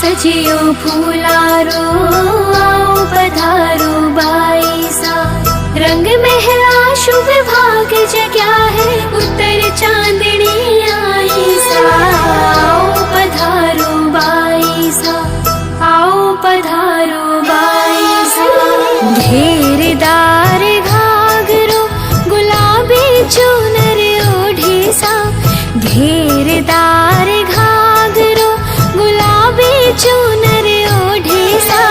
सजियो फूलारो आओ पधारो बाईसा। रंग महला शुभ भाग जग्या है उत्तर चांदनी आईसा। आओ पधारो बाईसा, आओ पधारो बाईसा। घेरदार घाघरो गुलाबी चुनर ओढ़े सा। घेरदार घाघरो गुलाबी चुनर ओढ़े सा।